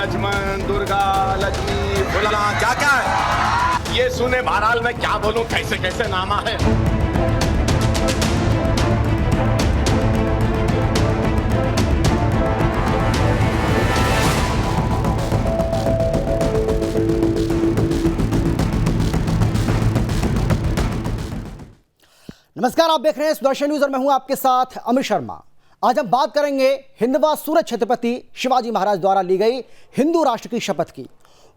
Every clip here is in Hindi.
लक्ष्मण दुर्गा लक्ष्मी बोला क्या क्या है ये सुने बहरहाल मैं क्या बोलूं कैसे कैसे नामा है। नमस्कार, आप देख रहे हैं सुदर्शन न्यूज और मैं हूं आपके साथ अमित शर्मा। आज हम बात करेंगे हिंदवा सूरज छत्रपति शिवाजी महाराज द्वारा ली गई हिंदू राष्ट्र की शपथ की।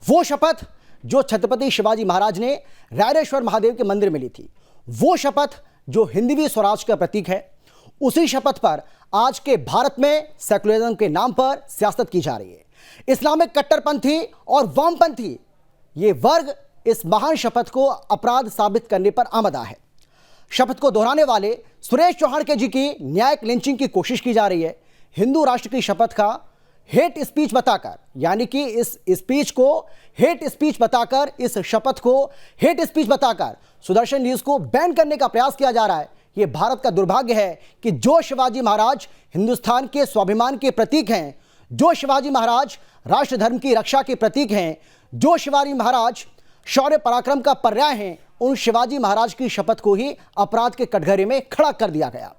वो शपथ जो छत्रपति शिवाजी महाराज ने रायरेश्वर महादेव के मंदिर में ली थी, वो शपथ जो हिंदवी स्वराज का प्रतीक है। उसी शपथ पर आज के भारत में सेकुलरिज्म के नाम पर सियासत की जा रही है। इस्लामिक कट्टरपंथी और वामपंथी ये वर्ग इस महान शपथ को अपराध साबित करने पर आमदा है। शपथ को दोहराने वाले सुरेश चौहान के जी की न्यायिक लिंचिंग की कोशिश की जा रही है। हिंदू राष्ट्र की शपथ का हेट स्पीच बताकर, यानी कि इस स्पीच को हेट स्पीच बताकर, इस शपथ को हेट स्पीच बताकर सुदर्शन न्यूज को बैन करने का प्रयास किया जा रहा है। यह भारत का दुर्भाग्य है कि जो शिवाजी महाराज हिंदुस्तान के स्वाभिमान के प्रतीक हैं, जो शिवाजी महाराज राष्ट्र धर्म की रक्षा के प्रतीक हैं, जो शिवाजी महाराज शौर्य पराक्रम का पर्याय हैं, उन शिवाजी महाराज की शपथ को ही अपराध के कटघरे में खड़ा कर दिया गया।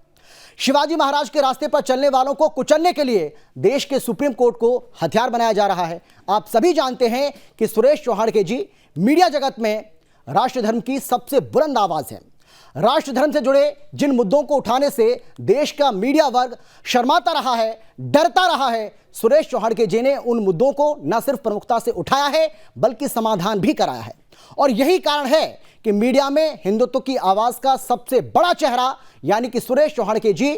शिवाजी महाराज के रास्ते पर चलने वालों को कुचलने के लिए देश के सुप्रीम कोर्ट को हथियार बनाया जा रहा है। आप सभी जानते हैं कि सुरेश चौहान के जी मीडिया जगत में राष्ट्र धर्म की सबसे बुलंद आवाज है। राष्ट्र धर्म से जुड़े जिन मुद्दों को उठाने से देश का मीडिया वर्ग शर्माता रहा है, डरता रहा है, सुरेश चौहान के जी ने उन मुद्दों को न सिर्फ प्रमुखता से उठाया है बल्कि समाधान भी कराया है। और यही कारण है कि मीडिया में हिंदुत्व की आवाज का सबसे बड़ा चेहरा यानी कि सुरेश चौहान के जी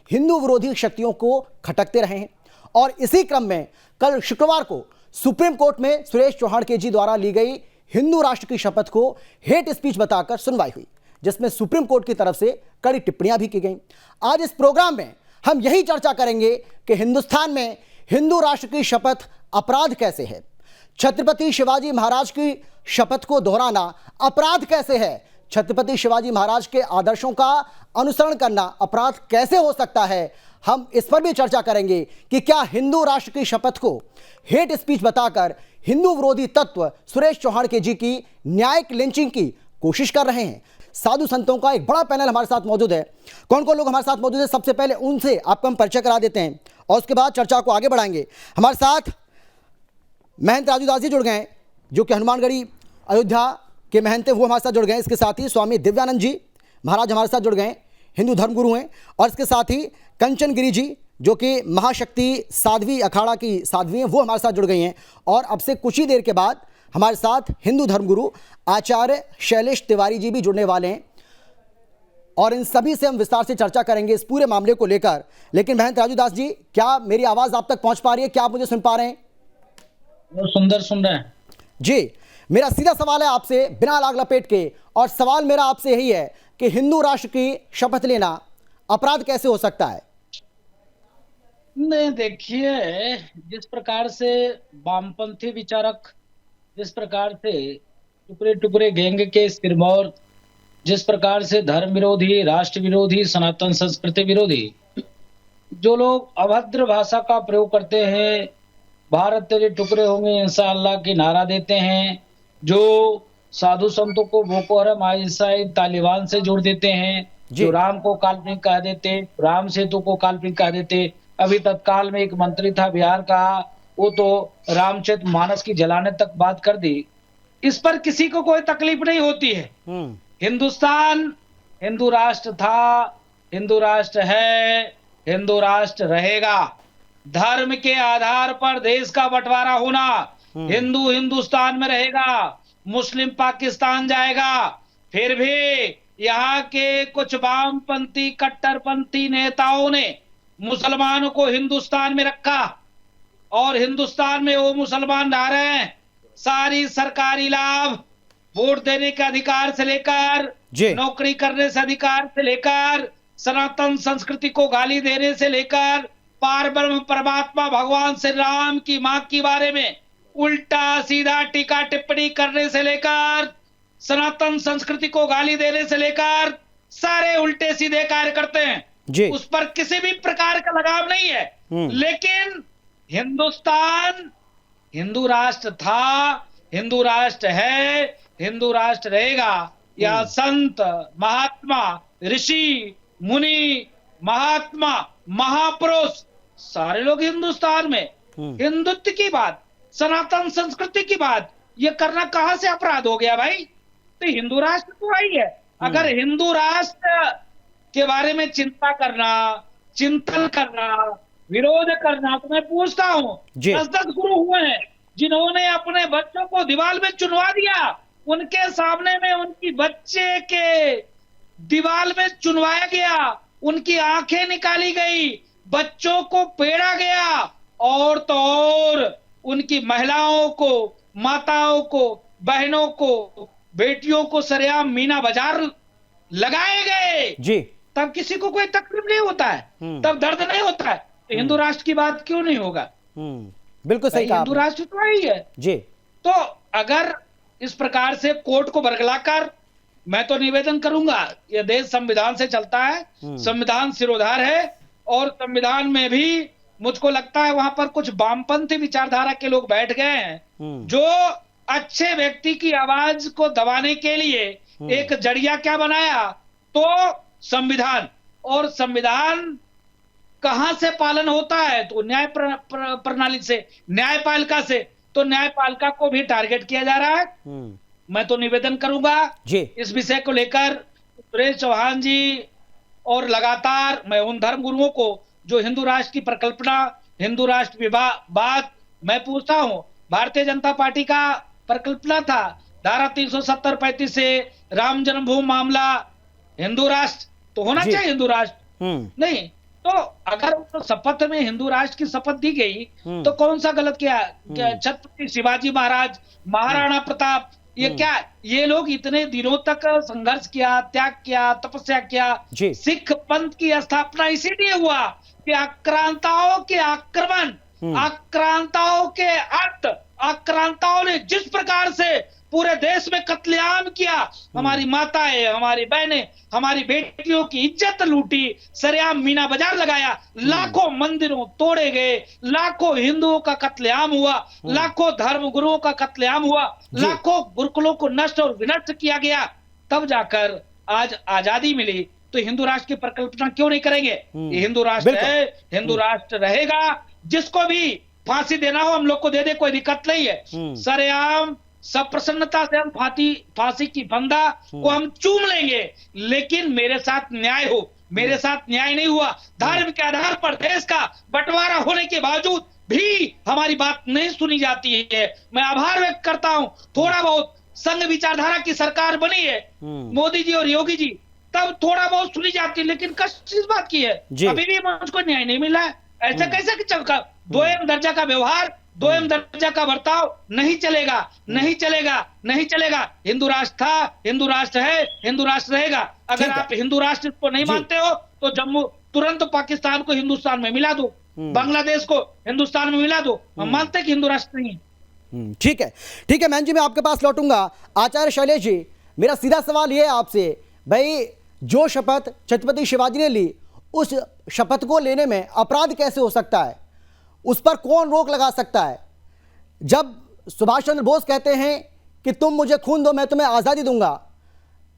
हिंदू विरोधी शक्तियों को खटकते रहे हैं। और इसी क्रम में कल शुक्रवार को सुप्रीम कोर्ट में सुरेश चौहान के जी द्वारा ली गई हिंदू राष्ट्र की शपथ को हेट स्पीच बताकर सुनवाई हुई, जिसमें सुप्रीम कोर्ट की तरफ से कड़ी टिप्पणियां भी की गई। आज इस प्रोग्राम में हम यही चर्चा करेंगे कि हिंदुस्तान में हिंदू राष्ट्र की शपथ अपराध कैसे है, छत्रपति शिवाजी महाराज की शपथ को दोहराना अपराध कैसे है, छत्रपति शिवाजी महाराज के आदर्शों का अनुसरण करना अपराध कैसे हो सकता है। हम इस पर भी चर्चा करेंगे कि क्या हिंदू राष्ट्र की शपथ को हेट स्पीच बताकर हिंदू विरोधी तत्व सुरेश चौहान के जी की न्यायिक लिंचिंग की कोशिश कर रहे हैं। साधु संतों का एक बड़ा पैनल हमारे साथ मौजूद है। कौन कौन लोग हमारे साथ मौजूद है, सबसे पहले उनसे आपको हम परिचय करा देते हैं और उसके बाद चर्चा को आगे बढ़ाएंगे। हमारे साथ महंत राजू दास जी जुड़ गए हैं, जो कि हनुमानगढ़ी अयोध्या के महंत हैं, वो हमारे साथ जुड़ गए हैं। इसके साथ ही स्वामी दिव्यानंद जी महाराज हमारे साथ जुड़ गए हैं, हिंदू धर्मगुरु हैं। और इसके साथ ही कंचन गिरी जी, जो कि महाशक्ति साध्वी अखाड़ा की साध्वी हैं, वो हमारे साथ जुड़ गई हैं। और अब से कुछ ही देर के बाद हमारे साथ हिंदू धर्मगुरु आचार्य शैलेश तिवारी जी भी जुड़ने वाले हैं और इन सभी से हम विस्तार से चर्चा करेंगे इस पूरे मामले को लेकर। लेकिन महंत राजू दास जी, क्या मेरी आवाज़ आप तक पहुंच पा रही है? क्या आप मुझे सुन पा रहे हैं? सुंदर सुन रहे हैं जी। मेरा सीधा सवाल है आपसे, बिना लाग लपेट के, और सवाल मेरा आपसे यही है कि हिंदू राष्ट्र की शपथ लेना अपराध कैसे हो सकता है? नहीं, देखिए, जिस प्रकार से वामपंथी विचारक, जिस प्रकार से टुकड़े टुकड़े गैंग के सिरमौर, जिस प्रकार से धर्म विरोधी, राष्ट्र विरोधी, सनातन संस्कृति विरोधी जो लोग अभद्र भाषा का प्रयोग करते हैं, भारत तेरे टुकड़े होंगे इंशाअल्लाह की नारा देते हैं, जो साधु संतों को बोको हराम, आईएसआई, तालिबान से जोड़ देते हैं, जो राम को काल्पनिक कह देते, राम सेतु को काल्पनिक कह देते। अभी तत्काल में एक मंत्री था बिहार का, वो तो रामचरित मानस की जलाने तक बात कर दी। इस पर किसी को कोई तकलीफ नहीं होती है। हिंदुस्तान हिंदू राष्ट्र था, हिंदू राष्ट्र है, हिंदू राष्ट्र रहेगा। धर्म के आधार पर देश का बंटवारा होना, हिंदू हिंदुस्तान में रहेगा, मुस्लिम पाकिस्तान जाएगा। फिर भी यहाँ के कुछ वामपंथी कट्टरपंथी नेताओं ने मुसलमानों को हिंदुस्तान में रखा और हिंदुस्तान में वो मुसलमान रह रहे हैं। सारी सरकारी लाभ, वोट देने के अधिकार से लेकर, नौकरी करने से अधिकार से लेकर, सनातन संस्कृति को गाली देने से लेकर, पार ब्रह्म परमात्मा भगवान श्री राम की मां के बारे में उल्टा सीधा टीका टिप्पणी करने से लेकर, सनातन संस्कृति को गाली देने से लेकर, सारे उल्टे सीधे कार्य करते हैं। उस पर किसी भी प्रकार का लगाव नहीं है। लेकिन हिंदुस्तान हिंदू राष्ट्र था, हिंदू राष्ट्र है, हिंदू राष्ट्र रहेगा। यह संत, महात्मा, ऋषि, मुनि, महात्मा, महापुरुष सारे लोग हिंदुस्तान में हिंदुत्व की बात, सनातन संस्कृति की बात ये करना कहां से अपराध हो गया भाई? तो हिंदू राष्ट्र तो आई है। अगर हिंदू राष्ट्र के बारे में चिंता करना, चिंतन करना, विरोध करना, तो मैं पूछता हूं, 10-10 गुरु हुए हैं जिन्होंने अपने बच्चों को दीवार में चुनवा दिया, उनके सामने में उनकी बच्चे के दीवार में चुनवाया गया, उनकी आंखें निकाली गई, बच्चों को पेड़ा गया, और तो और उनकी महिलाओं को, माताओं को, बहनों को, बेटियों को सरेआम मीना बाजार लगाए गए जी। तब किसी को कोई तकलीफ नहीं होता है, तब दर्द नहीं होता है। तो हिंदू राष्ट्र की बात क्यों नहीं होगा? बिल्कुल सही कहा हिंदू राष्ट्र तो आई है जी। तो अगर इस प्रकार से कोर्ट को बरगलाकर, मैं तो निवेदन करूंगा, यह देश संविधान से चलता है, संविधान सिरोधार है, और संविधान में भी मुझको लगता है वहां पर कुछ वामपंथी विचारधारा के लोग बैठ गए हैं जो अच्छे व्यक्ति की आवाज को दबाने के लिए एक जड़िया क्या बनाया, तो संविधान। और संविधान कहां से पालन होता है? तो न्याय प्रणाली से, न्यायपालिका से। तो न्यायपालिका को भी टारगेट किया जा रहा है। मैं तो निवेदन करूंगा जी इस विषय को लेकर सुरेश चौहान जी, और लगातार मैं उन धर्म गुरुओं को जो हिंदू राष्ट्र की परिकल्पना, हिंदू राष्ट्र विवाद, मैं पूछता हूं, भारतीय जनता पार्टी का परिकल्पना था धारा 370-35 से राम जन्मभूमि मामला, हिंदू राष्ट्र तो होना चाहिए, हिंदू राष्ट्र नहीं। तो अगर तो शपथ में हिंदू राष्ट्र की शपथ दी गई तो कौन सा गलत किया? छत्रपति शिवाजी महाराज, महाराणा प्रताप, ये क्या, ये लोग इतने दिनों तक संघर्ष किया, त्याग किया, तपस्या किया। सिख पंथ की स्थापना इसीलिए हुआ कि आक्रांताओं के आक्रमण, आक्रांताओं के अंत, आक्रांताओं ने जिस प्रकार से पूरे देश में कत्लेआम किया, हमारी माताएं, हमारी बहनें, हमारी बेटियों की इज्जत लूटी, सरेआम मीना बाजार लगाया, लाखों मंदिरों तोड़े गए, लाखों हिंदुओं का कत्लेआम हुआ, लाखों धर्म गुरुओं का कत्लेआम हुआ, लाखों गुरुकुलों को नष्ट और विनष्ट किया गया, तब जाकर आज आजादी मिली। तो हिंदू राष्ट्र की परिकल्पना क्यों नहीं करेंगे? ये हिंदू राष्ट्र है, हिंदू राष्ट्र रहेगा। जिसको भी फांसी देना हो हम लोग को दे दे, कोई दिक्कत नहीं है। सरेआम सब प्रसन्नता से हम फांसी की फंदा को हम चूम लेंगे, लेकिन मेरे साथ न्याय हो। मेरे साथ न्याय नहीं हुआ, धर्म के आधार पर देश का बंटवारा होने के बावजूद भी हमारी बात नहीं सुनी जाती है। मैं आभार व्यक्त करता हूं, थोड़ा बहुत संघ विचारधारा की सरकार बनी है मोदी जी और योगी जी, तब थोड़ा बहुत सुनी जाती है, लेकिन कष्ट इस बात की है अभी भी मुझको न्याय नहीं मिला है। ऐसा कैसे चलता? दोयम दर्जा का व्यवहार, दोयम दर्जा का बर्ताव नहीं चलेगा, नहीं चलेगा, नहीं चलेगा। हिंदू राष्ट्र था, हिंदू राष्ट्र है, हिंदू राष्ट्र रहेगा। अगर आप हिंदू राष्ट्र को नहीं मानते हो तो जम्मू तुरंत पाकिस्तान को हिंदुस्तान में मिला दो, बांग्लादेश को हिंदुस्तान में मिला दो। हम मानते कि हिंदू राष्ट्र नहीं है। ठीक है, ठीक है मैन जी, मैं आपके पास लौटूंगा। आचार्य शैलेश जी, मेरा सीधा सवाल ये है आपसे, भाई जो शपथ छत्रपति शिवाजी ने ली, उस शपथ को लेने में अपराध कैसे हो सकता है? उस पर कौन रोक लगा सकता है? जब सुभाष चंद्र बोस कहते हैं कि तुम मुझे खून दो मैं तुम्हें आज़ादी दूंगा,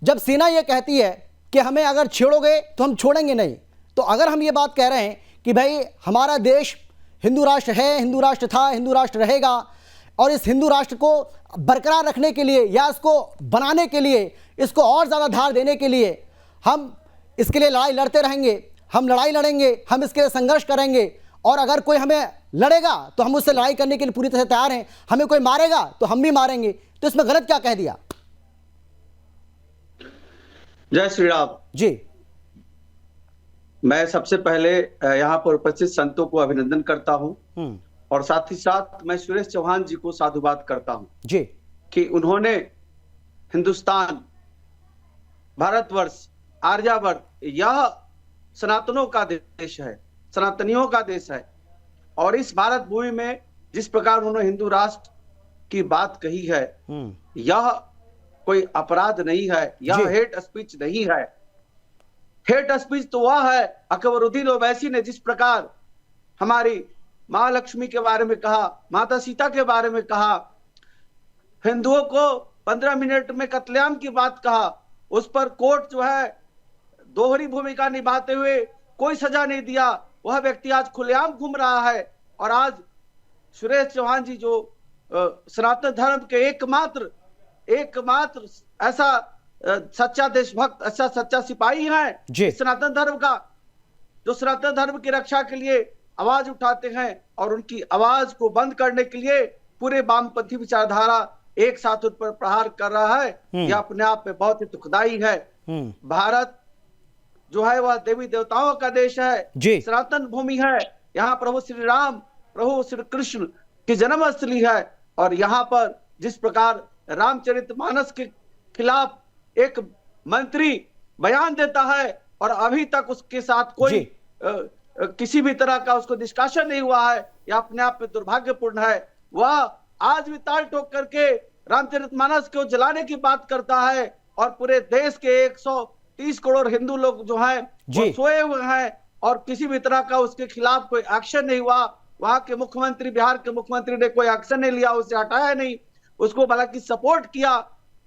जब सेना ये कहती है कि हमें अगर छेड़ोगे तो हम छोड़ेंगे नहीं, तो अगर हम ये बात कह रहे हैं कि भाई हमारा देश हिंदू राष्ट्र है, हिंदू राष्ट्र था, हिंदू राष्ट्र रहेगा, और इस हिंदू राष्ट्र को बरकरार रखने के लिए या इसको बनाने के लिए, इसको और ज़्यादा धार देने के लिए हम इसके लिए लड़ाई लड़ते रहेंगे, हम लड़ाई लड़ेंगे, हम इसके लिए संघर्ष करेंगे, और अगर कोई हमें लड़ेगा तो हम उससे लड़ाई करने के लिए पूरी तरह से तैयार हैं, हमें कोई मारेगा तो हम भी मारेंगे। तो इसमें गलत क्या कह दिया? जय श्री राम जी। मैं सबसे पहले यहाँ पर उपस्थित संतों को अभिनंदन करता हूँ, और साथ ही साथ मैं सुरेश चौहान जी को साधुवाद करता हूँ जी कि उन्होंने हिंदुस्तान, भारतवर्ष, आर्यावर्त यह सनातनों का देश है, सनातनियों का देश है, और इस भारत भूमि में जिस प्रकार उन्होंने हिंदू राष्ट्र की बात कही है, यह कोई अपराध नहीं है, यह हेट स्पीच नहीं है। हेट स्पीच तो वह है अकबरुद्दीन ओवैसी ने जिस प्रकार हमारी महालक्ष्मी के बारे में कहा, माता सीता के बारे में कहा, हिंदुओं को 15 मिनट में कत्लेआम की बात कहा, उस पर कोर्ट जो है दोहरी भूमिका निभाते हुए कोई सजा नहीं दिया। वह व्यक्ति आज खुलेआम घूम रहा है। और आज सुरेश चौहान जी जो सनातन धर्म के एकमात्र ऐसा सच्चा देशभक्त, ऐसा सच्चा सिपाही है सनातन धर्म का, जो सनातन धर्म की रक्षा के लिए आवाज उठाते हैं और उनकी आवाज को बंद करने के लिए पूरे वामपंथी विचारधारा एक साथ उन पर प्रहार कर रहा है। यह अपने आप में बहुत ही दुखदाई है। भारत जो है वह देवी देवताओं का देश है, सनातन भूमि है। यहाँ प्रभु श्री राम, प्रभु श्री कृष्ण की जन्मस्थली है। और यहाँ पर जिस प्रकार रामचरितमानस के खिलाफ एक मंत्री बयान देता है और अभी तक उसके साथ कोई किसी भी तरह का उसको डिस्कशन नहीं हुआ है, यह अपने आप में दुर्भाग्यपूर्ण है। वह आज भी ताल ठोक करके रामचरितमानस को जलाने की बात करता है और पूरे देश के 130 करोड़ हिंदू लोग जो हैं वो सोए हुए हैं और किसी भी तरह का उसके खिलाफ कोई एक्शन नहीं हुआ। वहां के मुख्यमंत्री, बिहार के मुख्यमंत्री ने कोई एक्शन नहीं लिया, उसे हटाया नहीं, उसको हालांकि सपोर्ट किया।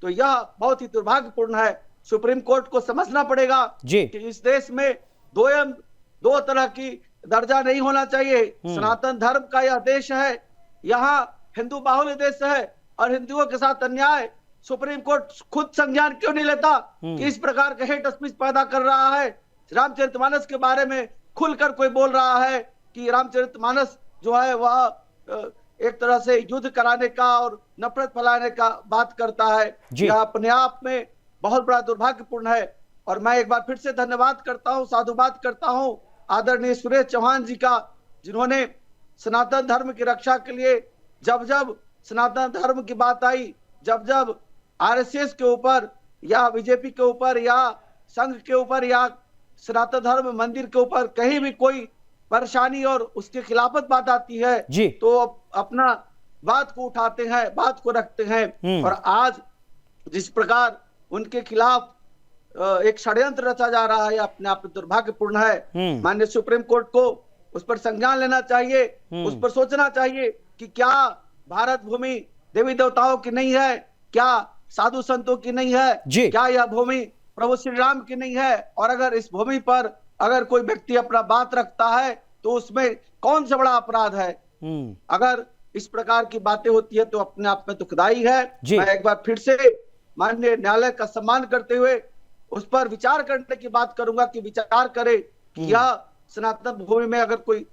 तो यह बहुत ही दुर्भाग्यपूर्ण है। सुप्रीम कोर्ट को समझना पड़ेगा कि इस देश में दो तरह की दर्जा नहीं होना चाहिए। सनातन धर्म का यह देश है, यहाँ हिंदू बाहुल्य देश है और हिंदुओं के साथ अन्याय सुप्रीम कोर्ट खुद संज्ञान क्यों नहीं लेता कि इस प्रकार का हेट स्पीच पैदा कर रहा है। रामचरितमानस के बारे में खुलकर कोई बोल रहा है कि रामचरितमानस जो है वह एक तरह से युद्ध कराने का और नफरत फैलाने का बात करता है। यह अपने आप में बहुत बड़ा दुर्भाग्यपूर्ण है। और मैं एक बार फिर से धन्यवाद करता हूँ, साधुवाद करता हूँ आदरणीय सुरेश चौहान जी का, जिन्होंने सनातन धर्म की रक्षा के लिए जब जब सनातन धर्म की बात आई, जब जब आरएसएस के ऊपर या बीजेपी के ऊपर या संघ के ऊपर या सनातन धर्म मंदिर के ऊपर कहीं भी कोई परेशानी और उसके खिलाफत बात आती है तो अपना बात को उठाते हैं, बात को रखते हैं। और आज जिस प्रकार उनके खिलाफ एक षड्यंत्र रचा जा रहा है, अपने आप में दुर्भाग्यपूर्ण है। माननीय सुप्रीम कोर्ट को उस पर संज्ञान लेना चाहिए, उस पर सोचना चाहिए कि क्या भारत भूमि देवी देवताओं की नहीं है, क्या साधु संतों की नहीं है, क्या यह भूमि प्रभु श्री राम की नहीं है। और अगर इस भूमि पर अगर कोई व्यक्ति अपना बात रखता है तो उसमें कौन सा बड़ा अपराध है। अगर इस प्रकार की बातें होती है तो अपने आप में दुखदाई है। मैं एक बार फिर से माननीय न्यायालय का सम्मान करते हुए उस पर विचार करने की बात करूंगा कि विचार करे कि यह सनातन भूमि में अगर कोई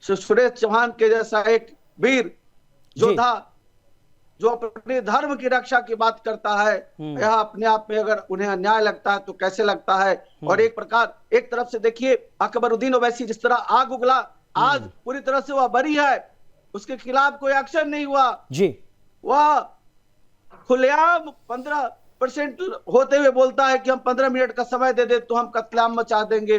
सुरेश चौहान के जैसा एक वीर योद्धा जो अपने धर्म की रक्षा की बात करता है, यह अपने आप में अगर उन्हें अन्याय लगता है तो कैसे लगता है। और एक प्रकार एक तरफ से देखिए अकबरुद्दीन ओवैसी जिस तरह आग उगला, आज पूरी तरह से वह बरी है, उसके खिलाफ कोई एक्शन नहीं हुआ। वह खुलेआम 15% होते हुए बोलता है कि हम 15 मिनट का समय दे दे तो हम कत्लेआम मचा देंगे,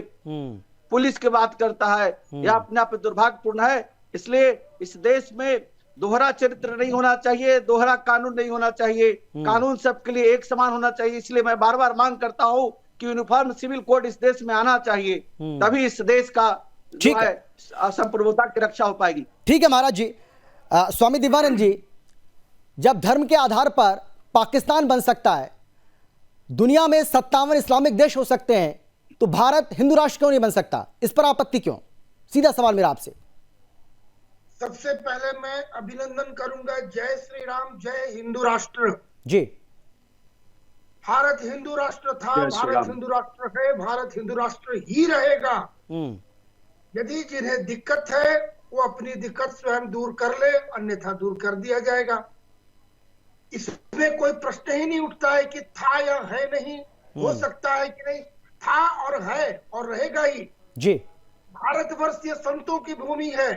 पुलिस की बात करता है। यह अपने आप में दुर्भाग्यपूर्ण है। इसलिए इस देश में दोहरा चरित्र नहीं होना चाहिए, दोहरा कानून नहीं होना चाहिए, कानून सबके लिए एक समान होना चाहिए। इसलिए मैं बार बार मांग करता हूं कि यूनिफॉर्म सिविल कोड इस देश में आना चाहिए, तभी इस देश का जो है संप्रभुता की रक्षा हो पाएगी। ठीक है महाराज जी। स्वामी दिव्यानंद जी, जब धर्म के आधार पर पाकिस्तान बन सकता है, दुनिया में 57 इस्लामिक देश हो सकते हैं, तो भारत हिंदू राष्ट्र क्यों नहीं बन सकता? इस पर आपत्ति क्यों? सीधा सवाल मेरा आपसे। सबसे पहले मैं अभिनंदन करूंगा, जय श्री राम, जय हिंदू राष्ट्र जी। भारत हिंदू राष्ट्र था, भारत हिंदू राष्ट्र है, भारत हिंदू राष्ट्र ही रहेगा। यदि जिन्हें दिक्कत है वो अपनी दिक्कत स्वयं दूर कर ले, अन्यथा दूर कर दिया जाएगा। इसमें कोई प्रश्न ही नहीं उठता है कि था या है नहीं, हो सकता है कि नहीं, था और है और रहेगा ही जी। भारतवर्ष ये संतों की भूमि है,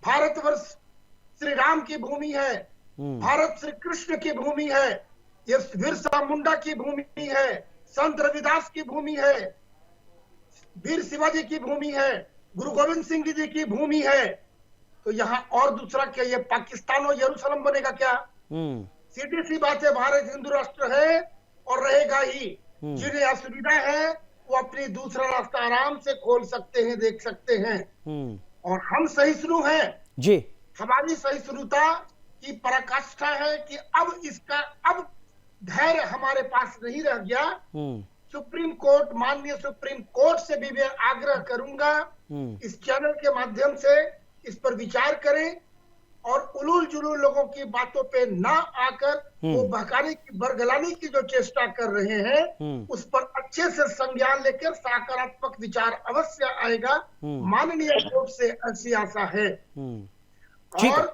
भारतवर्ष श्री राम की भूमि है, भारत श्री कृष्ण की भूमि है, ये बिरसा मुंडा की भूमि है, संत रविदास की भूमि है, वीर शिवाजी की भूमि है, गुरु गोविंद सिंह जी की भूमि है। तो यहाँ और दूसरा क्या ये पाकिस्तान और यरूशलेम बनेगा क्या? सीधी सी बात है, भारत हिंदू राष्ट्र है और रहेगा ही। जिन्हें असुविधा है वो अपनी दूसरा रास्ता आराम से खोल सकते हैं, देख सकते हैं। और हम सहिष्णु हैं। जी। हमारी सहिष्णुता की पराकाष्ठा है कि अब धैर्य हमारे पास नहीं रह गया। सुप्रीम कोर्ट, माननीय सुप्रीम कोर्ट से भी मैं आग्रह करूंगा इस चैनल के माध्यम से इस पर विचार करें और उलूल जुलूल लोगों की बातों पे ना आकर वो बहकाने की, बरगलाने की जो चेष्टा कर रहे हैं उस पर अच्छे से संज्ञान लेकर सकारात्मक विचार अवश्य आएगा। माननीय कोर्ट से ऐसी आशा है। और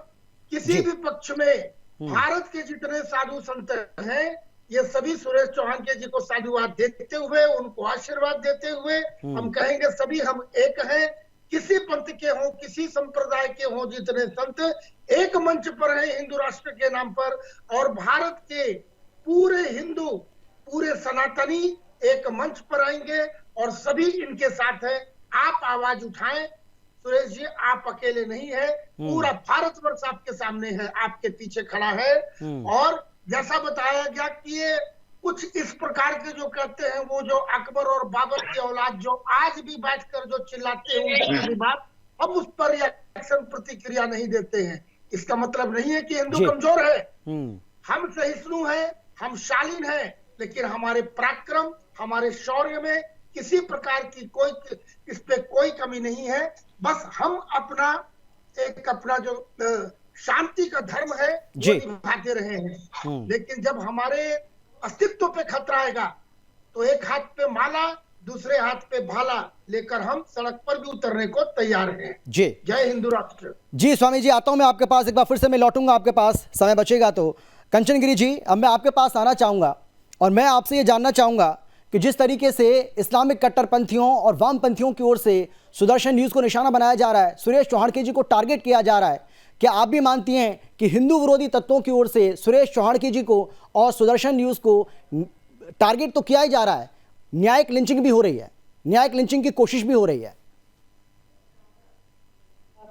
किसी भी पक्ष में भारत के जितने साधु संत हैं, ये सभी सुरेश चौहान के जी को साधुवाद देते हुए, उनको आशीर्वाद देते हुए हम कहेंगे सभी हम एक हैं। किसी पंथ के हों, किसी संप्रदाय के हों, जितने संत एक मंच पर हैं हिंदू राष्ट्र के नाम पर, और भारत के पूरे हिंदू, पूरे सनातनी एक मंच पर आएंगे और सभी इनके साथ हैं। आप आवाज उठाएं। सुरेश जी, आप अकेले नहीं है, पूरा भारतवर्ष आपके सामने है, आपके पीछे खड़ा है। और जैसा बताया गया कि ये कुछ इस प्रकार के जो कहते हैं, वो जो अकबर और बाबर की औलाद जो आज भी बैठकर जो चिल्लाते हैं उनकी बात, हम उस पर रिएक्शन, प्रतिक्रिया नहीं देते हैं। इसका मतलब नहीं है कि हिंदू कमजोर है। हम सहिष्णु हैं, हम शालीन हैं, लेकिन हमारे पराक्रम, हमारे शौर्य में किसी प्रकार की इस पे कोई कमी नहीं है। बस हम अपना जो शांति का धर्म है वो निभाते रहे हैं। लेकिन जब हमारे अस्तित्व पे खतरा आएगा तो एक हाथ पे माला, दूसरे हाथ पे भाला लेकर हम सड़क पर भी उतरने को तैयार हैं। जी। जय हिंदू राष्ट्र। जी स्वामी जी, आता हूं मैं आपके पास, एक बार फिर से मैं लौटूंगा आपके पास, समय बचेगा तो। कंचन गिरी जी, अब मैं आपके पास आना चाहूंगा और मैं आपसे ये जानना चाहूंगा कि जिस तरीके से इस्लामिक कट्टरपंथियों और वामपंथियों की ओर से सुदर्शन न्यूज़ को निशाना बनाया जा रहा है, सुरेश चौहान के जी को टारगेट किया जा रहा है, क्या आप भी मानती हैं कि हिंदू विरोधी तत्वों की ओर से सुरेश चौहान के जी को और सुदर्शन न्यूज़ को टारगेट तो किया ही जा रहा है, न्यायिक लिंचिंग भी हो रही है, न्यायिक लिंचिंग की कोशिश भी हो रही है?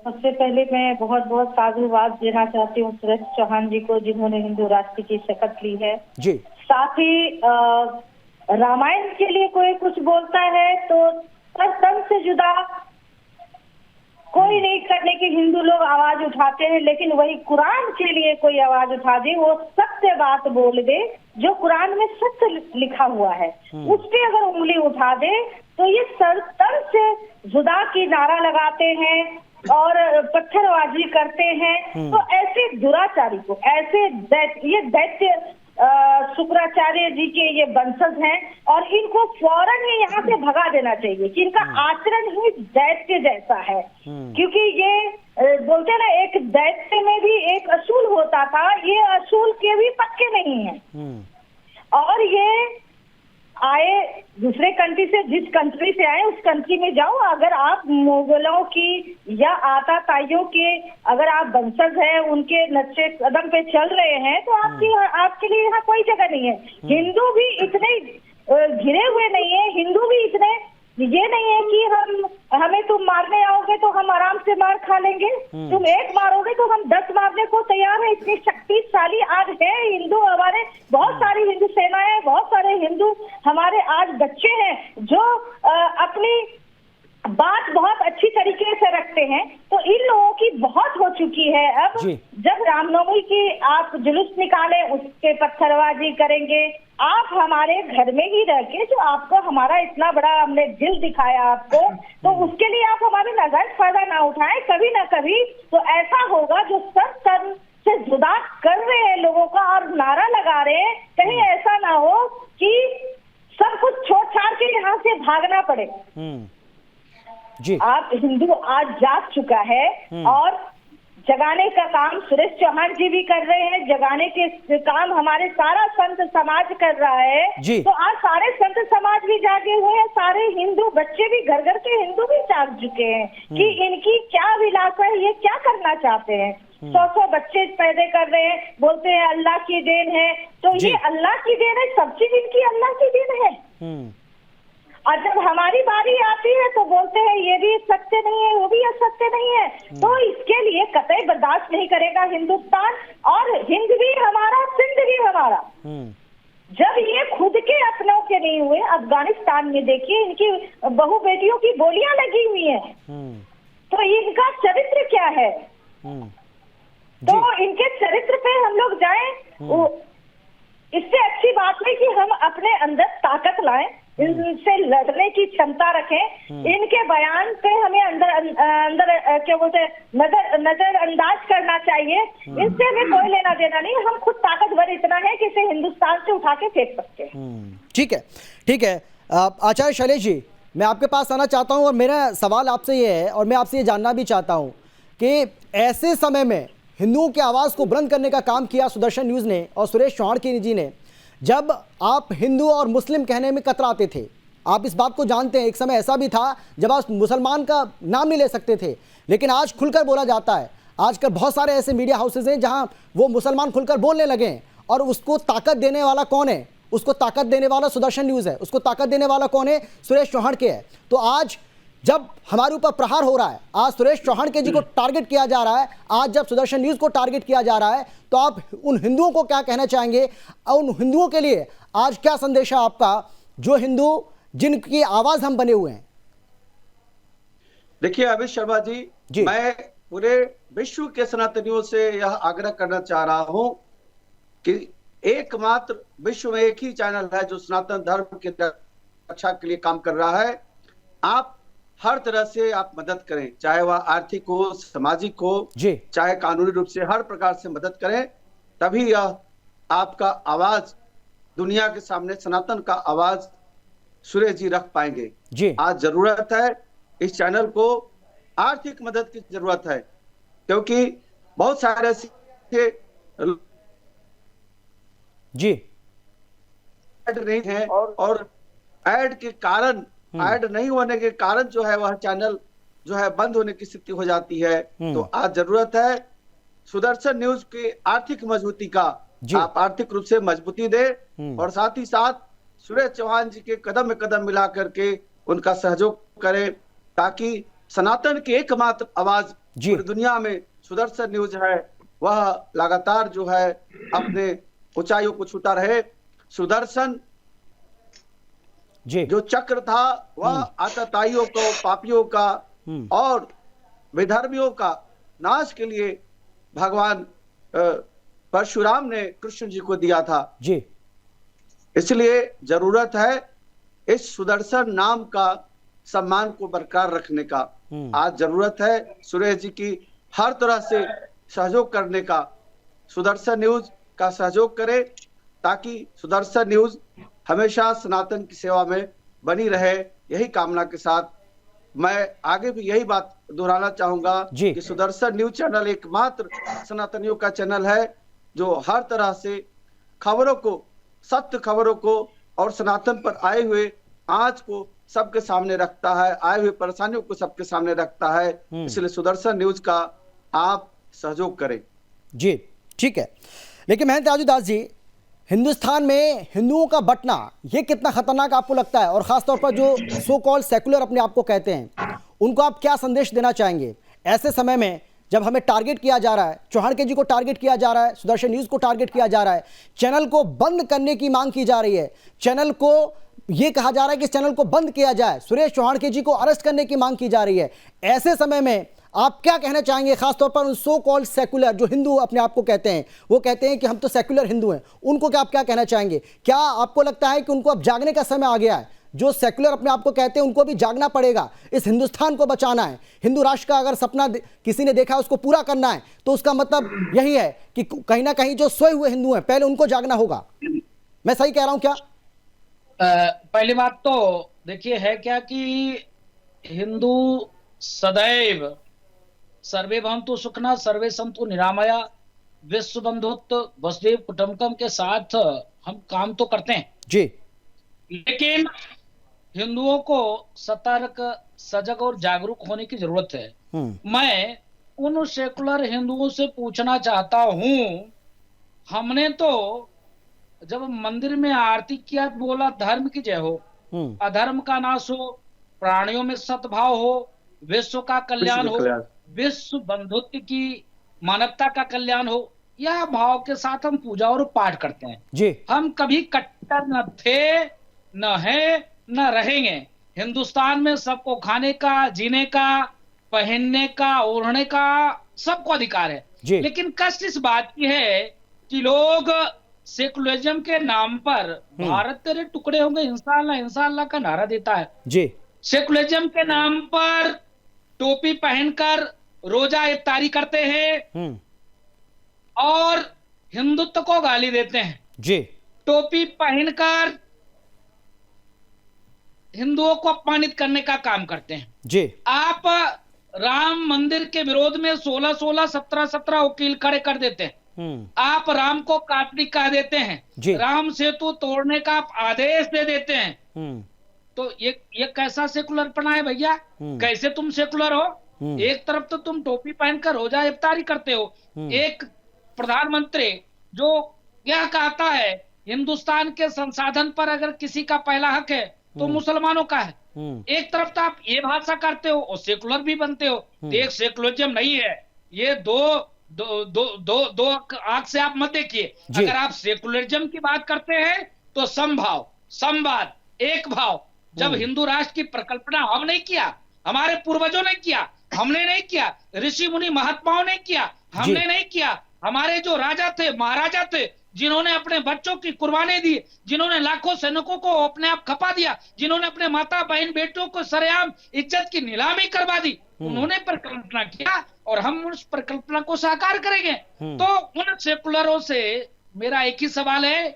सबसे पहले मैं बहुत बहुत साधुवाद देना चाहती हूँ सुरेश चौहान जी को, जिन्होंने हिंदू राष्ट्र की शपथ ली है। जी। साथ ही रामायण के लिए कोई कुछ बोलता है तो तन से जुदा कोई नहीं करने की हिंदू लोग आवाज उठाते हैं, लेकिन वही कुरान के लिए कोई आवाज उठा दे, वो सत्य बात बोल दे, जो कुरान में सत्य लिखा हुआ है, उस पे अगर उंगली उठा दे तो ये तन से जुदा की नारा लगाते हैं और पत्थरबाजी करते हैं। तो ऐसे दुराचारी को, ऐसे ये दैत्य शुक्राचार्य जी के ये वंशज हैं और इनको फौरन ही यहाँ से भगा देना चाहिए कि इनका आचरण ही दैत्य जैसा है। क्योंकि ये बोलते ना, एक दैत्य में भी एक असूल होता था, ये असूल के भी पक्के नहीं है। और ये आए दूसरे कंट्री से, जिस कंट्री से आए उस कंट्री में जाओ, अगर आप मुगलों की या आताताइयों के अगर आप वंशज हैं, उनके नक्शे कदम पे चल रहे हैं, तो आपके लिए यहाँ कोई जगह नहीं है। हिंदू भी इतने घिरे हुए नहीं है, हिंदू भी इतने ये नहीं है कि हमें तुम मारने आओगे तो हम आराम से मार खा लेंगे, तुम एक मारोगे तो हम 10 मारने को तैयार है। इतनी शक्तिशाली आज है हिंदू, हमारे बहुत सारी हिंदू सेनाएं, बहुत सारे हिंदू हमारे आज बच्चे हैं जो अपनी बात बहुत अच्छी तरीके से रखते हैं। तो इन लोगों की बहुत हो चुकी है। अब जब रामनवमी की आप जुलूस निकाले, उसके पत्थरबाजी करेंगे, आप हमारे घर में ही रह के, जो आपको हमारा इतना बड़ा हमने दिल दिखाया आपको, तो उसके लिए आप हमारे नाजायज फायदा ना उठाएं। कभी ना कभी तो ऐसा होगा जो सब तन से जुदा कर रहे हैं लोगों का और नारा लगा रहे हैं, कहीं ऐसा ना हो कि सब कुछ छोड़ छाड़ के यहाँ से भागना पड़े। जी। आप हिंदू आज जाग चुका है और जगाने का काम सुरेश चौहान जी भी कर रहे हैं, जगाने के काम हमारे सारा संत समाज कर रहा है। तो आज सारे संत समाज भी जागे हुए हैं, सारे हिंदू बच्चे भी, घर घर के हिंदू भी जाग चुके हैं कि इनकी क्या विलासा है, ये क्या करना चाहते हैं। 100 बच्चे पैदा कर रहे हैं, बोलते हैं अल्लाह की देन है, तो ये अल्लाह की देन है, सब चीज इनकी अल्लाह की देन है। और जब हमारी बारी आती है तो बोलते हैं ये भी सत्य नहीं है, वो भी असत्य नहीं है। तो इसके लिए कतई बर्दाश्त नहीं करेगा हिंदुस्तान, और हिंद भी हमारा, सिंध भी हमारा। जब ये खुद के अपनों के नहीं हुए, अफगानिस्तान में देखिए इनकी बहू बेटियों की गोलियां लगी हुई हैं। तो इनका चरित्र क्या है? तो इनके चरित्र पे हम लोग जाएं, इससे अच्छी बात है कि हम अपने अंदर ताकत लाएं, इनसे लड़ने की क्षमता रखें। इनके बयान पे हमें अंदर क्या बोलते हैं, नजरअंदाज करना चाहिए। इससे हमें कोई लेना देना नहीं, हम खुद ताकतवर इतना है कि इसे हिंदुस्तान से उठा के फेंक सकते हैं। ठीक है, ठीक है। आचार्य शैलेश जी, मैं आपके पास आना चाहता हूं और मेरा सवाल आपसे ये है, और मैं आपसे ये जानना भी चाहता हूं कि ऐसे समय में हिंदुओं की आवाज़ को बुलंद करने का काम किया सुदर्शन न्यूज़ ने और सुरेश चौहान जी ने। जब आप हिंदू और मुस्लिम कहने में कतराते थे, आप इस बात को जानते हैं, एक समय ऐसा भी था जब आप मुसलमान का नाम नहीं ले सकते थे, लेकिन आज खुलकर बोला जाता है। आजकल बहुत सारे ऐसे मीडिया हाउसेज हैं जहां वो मुसलमान खुलकर बोलने लगे हैं, और उसको ताकत देने वाला कौन है? उसको ताकत देने वाला सुदर्शन न्यूज़ है, उसको ताकत देने वाला कौन है? सुरेश चौहान के है। तो आज जब हमारे ऊपर प्रहार हो रहा है, आज सुरेश चौहान के जी को टारगेट किया जा रहा है, आज जब सुदर्शन न्यूज़ को टारगेट किया जा रहा है, तो आप उन हिंदुओं को क्या कहना चाहेंगे? उन हिंदुओं के लिए आज क्या संदेश है आपका, जो हिंदू जिनकी आवाज हम बने हुए हैं? देखिए अमित शर्मा जी, मैं पूरे विश्व के सनातनियों से यह आग्रह करना चाह रहा हूं कि एकमात्र विश्व में एक ही चैनल है जो सनातन धर्म की रक्षा के लिए काम कर रहा है। आप हर तरह से आप मदद करें, चाहे वह आर्थिक हो, सामाजिक हो, चाहे कानूनी रूप से, हर प्रकार से मदद करें, तभी यह आपका आवाज दुनिया के सामने, सनातन का आवाज सुरेश जी रख पाएंगे। आज जरूरत है इस चैनल को आर्थिक मदद की जरूरत है, क्योंकि बहुत सारे ऐसे ऐड नहीं है, और ऐड के कारण, ऐड नहीं होने के कारण जो है वह चैनल जो है बंद होने की स्थिति हो जाती है। तो आज जरूरत है सुदर्शन न्यूज की आर्थिक मजबूती का, आप आर्थिक रूप से मजबूती दे, और साथ ही साथ सुरेश चौहान जी के कदम में कदम मिला करके उनका सहयोग करें, ताकि सनातन की एकमात्र आवाज पूरी दुनिया में सुदर्शन न्यूज है वह लगातार जो है अपने ऊंचाइयों को छूता रहे। सुदर्शन जो चक्र था वह आतताइयों को, पापियों का और विधर्मियों का नाश के लिए भगवान परशुराम ने कृष्ण जी को दिया था। इसलिए जरूरत है इस सुदर्शन नाम का सम्मान को बरकरार रखने का। आज जरूरत है सुरेश जी की हर तरह से सहयोग करने का, सुदर्शन न्यूज का सहयोग करे, ताकि सुदर्शन न्यूज हमेशा सनातन की सेवा में बनी रहे। यही कामना के साथ मैं आगे भी यही बात दोहराना चाहूंगा कि सुदर्शन न्यूज चैनल एकमात्र सनातनियों का चैनल है जो हर तरह से खबरों को, सत्य खबरों को और सनातन पर आए हुए आंच को सबके सामने रखता है, आए हुए परेशानियों को सबके सामने रखता है। इसलिए सुदर्शन न्यूज का आप सहयोग करें। जी ठीक है, लेकिन महंत याजूदास जी, हिंदुस्तान में हिंदुओं का बंटना ये कितना खतरनाक आपको लगता है? और खासतौर पर जो सो कॉल्ड सेकुलर अपने आप को कहते हैं, उनको आप क्या संदेश देना चाहेंगे ऐसे समय में जब हमें टारगेट किया जा रहा है, चौहान के जी को टारगेट किया जा रहा है, सुदर्शन न्यूज को टारगेट किया जा रहा है, चैनल को बंद करने की मांग की जा रही है, चैनल को यह कहा जा रहा है कि इस चैनल को बंद किया जाए, सुरेश चौहान के जी को अरेस्ट करने की मांग की जा रही है। ऐसे समय में आप क्या कहना चाहेंगे, खासतौर पर उन सो कॉल्ड सेकुलर जो हिंदू अपने आप को कहते हैं, वो कहते हैं कि हम तो सेकुलर हिंदू हैं, उनको क्या आप क्या कहना चाहेंगे? क्या आपको लगता है कि उनको अब जागने का समय आ गया है? जो सेकुलर अपने आप को कहते हैं उनको भी जागना पड़ेगा, इस हिंदुस्तान को बचाना है, हिंदू राष्ट्र का अगर सपना किसी ने देखा है उसको पूरा करना है, तो उसका मतलब यही है कि कहीं ना कहीं जो सोए हुए हिंदू हैं पहले उनको जागना होगा। मैं सही कह रहा हूं क्या? पहली बात तो देखिए है क्या कि हिंदू सदैव सर्वे भवन्तु सुखिनः सर्वे सन्तु निरामया विश्व बंधुत्व वसुधैव कुटुम्बकम के साथ हम काम तो करते हैं जी, लेकिन हिंदुओं को सतर्क, सजग और जागरूक होने की जरूरत है। मैं उन सेकुलर हिंदुओं से पूछना चाहता हूं, हमने तो जब मंदिर में आरती किया तो बोला धर्म की जय हो, अधर्म का नाश हो, प्राणियों में सद्भाव हो, विश्व का कल्याण हो, विश्व बंधुत्व की, मानवता का कल्याण हो, यह भाव के साथ हम पूजा और पाठ करते हैं जी। हम कभी कट्टर न थे, न है, न रहेंगे। हिंदुस्तान में सबको खाने का, जीने का पहनने का, ओढ़ने का सबको अधिकार है। जी। लेकिन कष्ट इस बात की है कि लोग सेकुलरिज्म के नाम पर भारत तेरे टुकड़े होंगे इंशाअल्लाह इंशाअल्लाह का नारा देता है। जी। सेकुलरिज्म के नाम पर टोपी पहनकर रोजा इफ्तारी करते हैं और हिंदुत्व को गाली देते हैं। जी। टोपी पहनकर हिंदुओं को अपमानित करने का काम करते हैं। जी। आप राम मंदिर के विरोध में 16-16, 17-17 वकील खड़े कर देते हैं। आप राम को काटने कह देते हैं। जी। राम सेतु तोड़ने का आप आदेश दे देते हैं। तो ये कैसा सेकुलरपना है भैया? कैसे तुम सेकुलर हो? एक तरफ तो तुम टोपी पहनकर रोजा इफ्तारी करते हो, एक प्रधानमंत्री जो यह कहता है हिंदुस्तान के संसाधन पर अगर किसी का पहला हक है तो मुसलमानों का है। एक तरफ तो आप ये भाषा करते हो और सेकुलर भी बनते हो। तो एक सेकुलरिज्म नहीं है ये, दो आंख से आप मत देखिए। अगर आप सेकुलरिज्म की बात करते हैं तो समभाव, संवाद, एक भाव। जब हिंदू राष्ट्र की प्रकल्पना हम नहीं किया, हमारे पूर्वजों ने किया, हमने नहीं किया, ऋषि मुनि महात्माओं ने किया, हमने नहीं किया, हमारे जो राजा थे, महाराजा थे, जिन्होंने अपने बच्चों की कुर्बानी दी, जिन्होंने लाखों सैनिकों को अपने आप खपा दिया, जिन्होंने अपने माता बहन बेटों को सरेआम इज्जत की नीलामी करवा दी, उन्होंने परिकल्पना किया और हम उस परिकल्पना को साकार करेंगे। तो उन सेकुलरों से मेरा एक ही सवाल है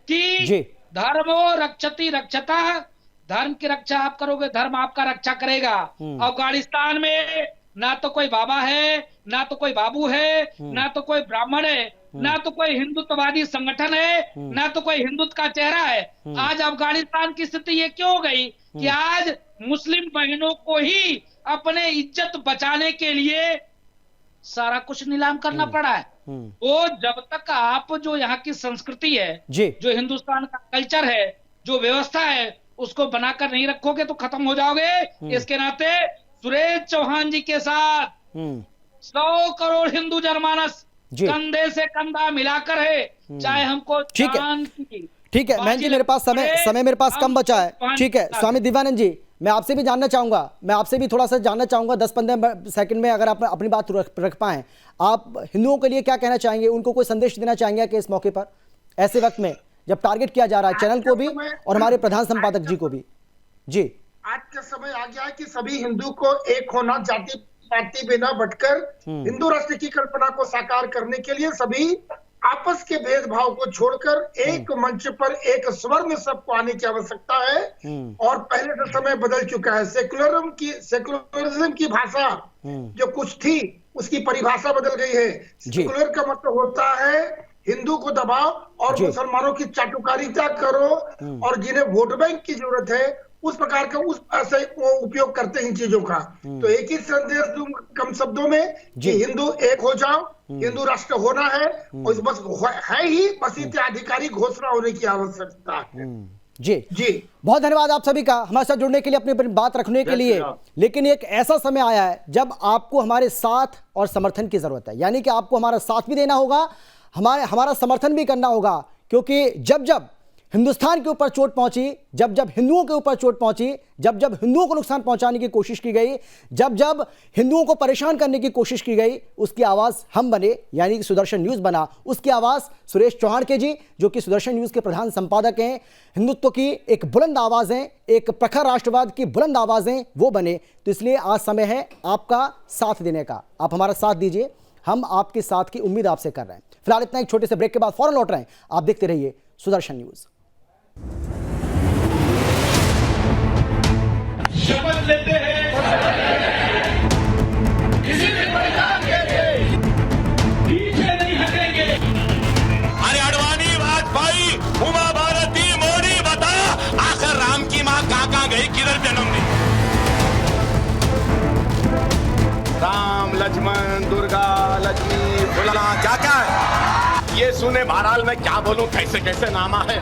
कि धर्मो रक्षति रक्षता, धर्म की रक्षा आप करोगे, धर्म आपका रक्षा करेगा। अफगानिस्तान में ना तो कोई बाबा है, ना तो कोई बाबू है, ना तो कोई ब्राह्मण है, ना तो कोई हिंदुत्ववादी संगठन है, ना तो कोई हिंदुत्व का चेहरा है। आज अफगानिस्तान की स्थिति ये क्यों हो गई कि आज मुस्लिम बहनों को ही अपने इज्जत बचाने के लिए सारा कुछ नीलाम करना पड़ा है। वो जब तक आप जो यहाँ की संस्कृति है, जो हिंदुस्तान का कल्चर है, जो व्यवस्था है, उसको बनाकर नहीं रखोगे तो खत्म हो जाओगे। इसके नाते सुरेश चौहान जी के साथ 100 करोड़ हिंदू जनमानस कंधे से कंधा मिलाकर है, चाहे हमको चांद की। ठीक है मैन जी, मेरे पास समय मेरे पास कम बचा है। ठीक है स्वामी दिव्यानंद जी, मैं आपसे भी जानना चाहूंगा, मैं आपसे भी थोड़ा सा जानना चाहूंगा 10-15 सेकंड में, अगर आप अपनी बात रख पाएं। आप हिंदुओं के लिए क्या कहना चाहेंगे? उनको कोई संदेश देना चाहेंगे कि इस मौके पर, ऐसे वक्त में जब टारगेट किया जा रहा है चैनल को भी और हमारे प्रधान संपादक जी को भी? जी, आज का समय आ गया है कि सभी हिंदू को एक होना, जाति पाति बिना बटकर हिंदू राष्ट्र की कल्पना को साकार करने के लिए सभी आपस के भेदभाव को छोड़कर एक मंच पर एक स्वर में सबको आने की आवश्यकता है। और पहले से समय बदल चुका है। सेकुलरिज्म की भाषा जो कुछ थी उसकी परिभाषा बदल गई है। सेकुलर का मतलब होता है हिंदू को दबाओ और मुसलमानों की चाटुकारिता करो, और जिन्हें वोट बैंक की जरूरत है उस प्रकार का उस ऐसे उपयोग करते हैं इन चीजों का। तो एक ही संदेश दूं कम शब्दों में कि हिंदू एक हो जाओ, हिंदू राष्ट्र होना है, और बस है ही, बस इतने आधिकारिक घोषणा होने की आवश्यकता है। जी बहुत धन्यवाद आप सभी का हमारे साथ जुड़ने के लिए, अपनी बात रखने के लिए। लेकिन एक ऐसा समय आया है जब आपको हमारे साथ और समर्थन की जरूरत है, यानी कि आपको हमारा साथ भी देना होगा, हमारा समर्थन भी करना होगा। क्योंकि जब जब हिंदुस्तान के ऊपर चोट पहुंची, जब जब हिंदुओं के ऊपर चोट पहुंची, जब जब हिंदुओं को नुकसान पहुंचाने की कोशिश की गई, जब जब हिंदुओं को परेशान करने की कोशिश की गई, उसकी आवाज़ हम बने, यानी कि सुदर्शन न्यूज़ बना। उसकी आवाज़ सुरेश चौहान के जी, जो कि सुदर्शन न्यूज़ के प्रधान संपादक हैं, हिंदुत्व की एक बुलंद आवाज़ हैं, एक प्रखर राष्ट्रवाद की बुलंद आवाज़ें वो बने। तो इसलिए आज समय है आपका साथ देने का। आप हमारा साथ दीजिए, हम आपके साथ की उम्मीद आपसे कर रहे हैं। फिलहाल इतना, एक छोटे से ब्रेक के बाद फौरन लौट रहे हैं। आप देखते रहिए सुदर्शन न्यूज़। शपथ लेते हैं किसी भी परिणाम के लिए पीछे नहीं हटेंगे। अरे अडवाणी, वाजपेयी, उमा भारती, मोदी, बता आखिर राम की मां कहां गई, किधर जन्म ली? राम, लक्ष्मण, दुर्गा, लक्ष्मी, बुलाना क्या क्या है ये सुने बहरहाल मैं क्या बोलूं, कैसे कैसे नामा है।